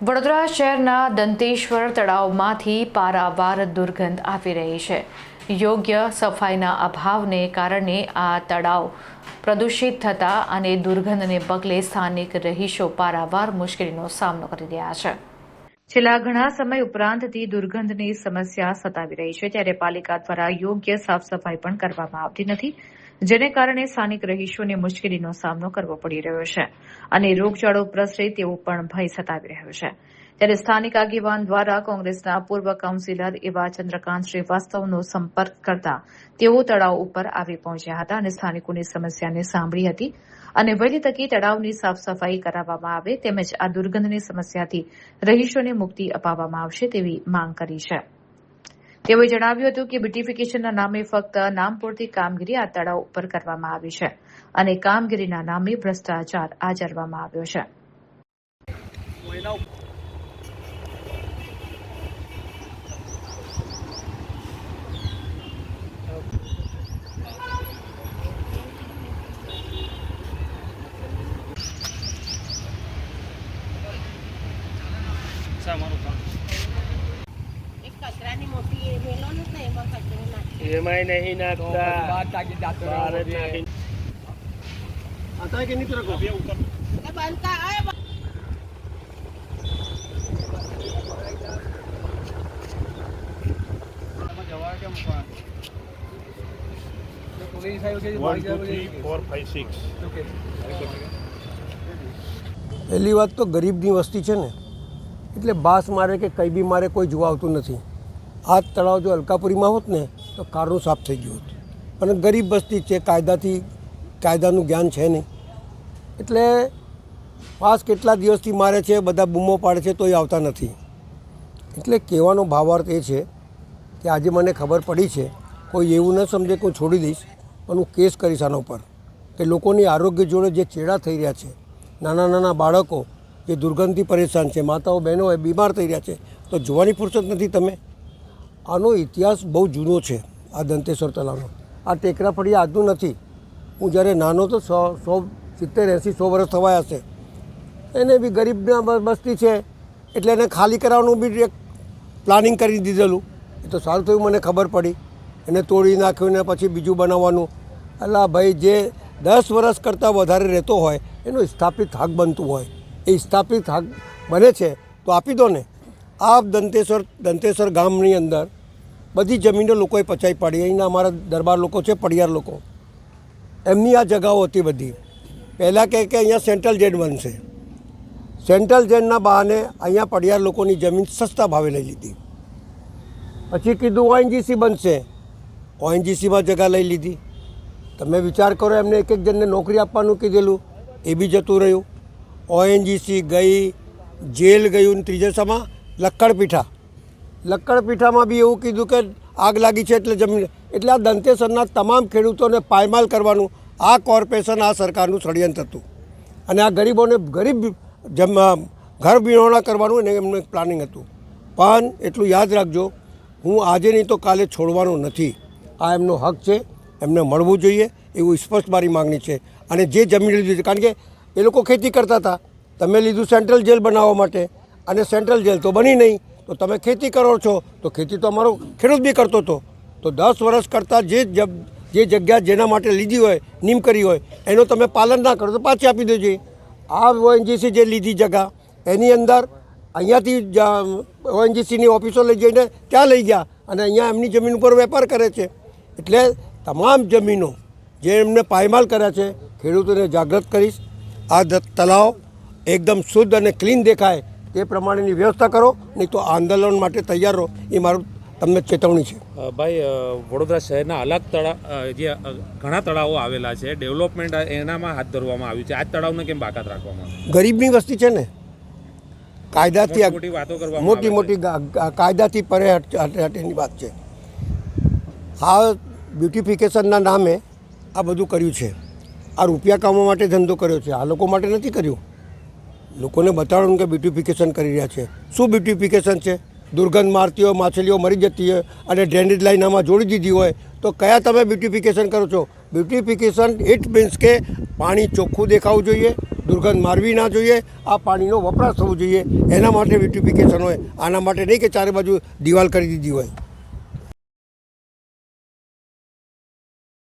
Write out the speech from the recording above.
વડોદરા શહેરના દંતેશ્વર તળાવમાંથી પારાવાર દુર્ગંધ આવી રહી છે। યોગ્ય સફાઈના અભાવને કારણે આ તળાવ પ્રદૂષિત થતા અને દુર્ગંધને પગલે સ્થાનિક રહીશો પારાવાર મુશ્કેલીનો સામનો કરી રહ્યા છે। છેલ્લા ઘણા સમય ઉપરાંતથી દુર્ગંધની સમસ્યા સતાવી રહી છે, ત્યારે પાલિકા દ્વારા યોગ્ય સાફ સફાઈ પણ કરવામાં આવતી નથી, જેને કારણે સ્થાનિક રહીશોને મુશ્કેલીનો સામનો કરવો પડી રહ્યો છે અને રોગચાળો પ્રસરે તેવો પણ ભય સતાવી રહ્યો છે। ત્યારે સ્થાનિક આગેવાન દ્વારા કોંગ્રેસના પૂર્વ કાઉન્સિલર એવા ચંદ્રકાંત શ્રીવાસ્તવનો સંપર્ક કરતા તેઓ તળાવ ઉપર આવી પહોંચ્યા હતા અને સ્થાનિકોની સમસ્યાને સાંભળી હતી અને વહેલી તકે તળાવની સાફ સફાઈ કરાવવામાં આવે તેમજ આ દુર્ગંધની સમસ્યાથી રહીશોને મુક્તિ અપાવવામાં આવશે તેવી માંગ કરી છે। તેઓએ જણાવ્યું હતું કે બ્યુટિફિકેશનના નામે ફક્ત નામ પૂરતી કામગીરી આ તળાવ ઉપર કરવામાં આવી છે અને કામગીરીના નામે ભ્રષ્ટાચાર આચરવામાં આવ્યો છે। એમાંય નહીં નાખતા आता है कि नहीं तेरे को बनता है जवाब क्या मुका 1 2 3 4 5 6 ओके। પહેલી વાત તો ગરીબની વસ્તી છે ને, એટલે બાસ મારે કે કંઈ બી મારે કોઈ જોવા આવતું નથી। આ તળાવ જો અલકાપુરીમાં હોત ને તો કારનું સાફ થઈ ગયું હોત, અને ગરીબ વસ્તી છે, કાયદાનું જ્ઞાન છે નહીં, એટલે પાસ કેટલા દિવસથી મારે છે, બધા બૂમો પાડે છે તોય આવતા નથી। એટલે કહેવાનો ભાવાર્થ એ છે કે આજે મને ખબર પડી છે, કોઈ એવું ન સમજે કે હું છોડી દઈશ, પણ હું કેસ કરીશ આના ઉપર કે લોકોની આરોગ્ય જોડે જે ચેડા થઈ રહ્યા છે, નાના નાના બાળકો જે દુર્ગંધથી પરેશાન છે, માતાઓ બહેનો બીમાર થઈ રહ્યા છે, તો જોવાની ફુરસત નથી તમે। આનો ઇતિહાસ બહુ જૂનો છે। આ દંતેશ્વર તળાવનો આ ટેકરા ફળિયા આજનું નથી। હું જ્યારે નાનો તો 70-80-100 વર્ષ થવાયા હશે। એને બી ગરીબના બસ્તી છે એટલે એને ખાલી કરાવવાનું બી એક પ્લાનિંગ કરી દીધેલું। એ તો સારું થયું મને ખબર પડી, એને તોડી નાખ્યું ને પછી બીજું બનાવવાનું। અલા ભાઈ, જે 10 વર્ષ કરતાં વધારે રહેતો હોય એનો સ્થાપિત હક બનતું હોય, એ સ્થાપિત હક બને છે તો આપી દો ને। આ દંતેશ્વર ગામની અંદર બધી જમીનો લોકોએ પચાવી પાડી। અહીંના અમારા દરબાર લોકો છે, પડિયાર લોકો, એમની આ જગાઓ હતી બધી। પહેલાં કહે કે અહીંયા સેન્ટ્રલ જેલ બનશે, સેન્ટ્રલ જેલના બહાને અહીંયા પડિયાર લોકોની જમીન સસ્તા ભાવે લઈ લીધી। પછી કીધું ONGC બનશે, ONGCમાં જગા લઈ લીધી। તમે વિચાર કરો, એમને એક જણને નોકરી આપવાનું કીધેલું, એ બી જતું રહ્યું। ONGC ગઈ, જેલ ગયું, ત્રીજેસામાં લક્કડપીઠામાં બી એવું કીધું કે આગ લાગી છે એટલે જમીન, એટલે આ દંતેશ્વરના તમામ ખેડૂતોને પાયમાલ કરવાનું આ કોર્પોરેશન, આ સરકારનું ષડયંત્ર હતું, અને આ ગરીબોને ગરીબ ઘર વિહોણા કરવાનું એને એમનું પ્લાનિંગ હતું। પણ એટલું યાદ રાખજો, હું આજે નહીં તો કાલે છોડવાનો નથી। આ એમનો હક છે, એમને મળવું જોઈએ એવું સ્પષ્ટ મારી માગણી છે। અને જે જમીન લીધી છે, કારણ કે એ લોકો ખેતી કરતા હતા, તમે લીધું સેન્ટ્રલ જેલ બનાવવા માટે, અને સેન્ટ્રલ જેલ તો બની નહીં, તો તમે ખેતી કરો છો, તો ખેતી તો અમારો ખેડૂત બી કરતો હતો, તો 10 વર્ષ કરતાં જે જગ્યા જેના માટે લીધી હોય, નિમ કરી હોય, એનું તમે પાલન ના કરો તો પાછી આપી દેજો। આ ONGC જે લીધી જગા, એની અંદર અહીંયાથી ONGCની ઓફિસો લઈ જઈને ત્યાં લઈ ગયા અને અહીંયા એમની જમીન ઉપર વેપાર કરે છે। એટલે તમામ જમીનો જે એમને પાયમાલ કર્યા છે, ખેડૂતોને જાગૃત કરીશ। આ તળાવ એકદમ શુદ્ધ અને ક્લીન દેખાય તે પ્રમાણેની વ્યવસ્થા કરો, નહીં તો આંદોલન માટે તૈયાર રહો, એ મારું તમને ચેતવણી છે। ભાઈ, વડોદરા શહેરના અલગ તળાવ, જે ઘણા તળાવો આવેલા છે, ડેવલપમેન્ટ એનામાં હાથ ધરવામાં આવ્યું છે, આ તળાવને કેમ બાકાત રાખવામાં આવ્યું? ગરીબની વસ્તી છે ને, કાયદાથી મોટી કાયદાથી પરે હટેની વાત છે। આ બ્યુટિફિકેશનના નામે આ બધું કર્યું છે। આ રૂપિયા કમાવા માટે ધંધો કર્યો છે, આ લોકો માટે નથી કર્યું। લોકોને બતાડવાનું કે બ્યુટિફિકેશન કરી રહ્યા છે। શું બ્યુટિફિકેશન છે? દુર્ગંધ મારતી હોય, માછલીઓ મરી જતી હોય અને ડ્રેનેજ લાઈન આમાં જોડી દીધી હોય, તો કયા તમે બ્યુટિફિકેશન કરો છો? બ્યુટિફિકેશન ઇટ મીન્સ કે પાણી ચોખ્ખું દેખાવું જોઈએ, દુર્ગંધ મારવી ના જોઈએ, આ પાણીનો વપરાશ થવો જોઈએ. એના માટે બ્યુટિફિકેશન હોય, આના માટે નહીં કે ચારે બાજુ દિવાલ કરી દીધી હોય.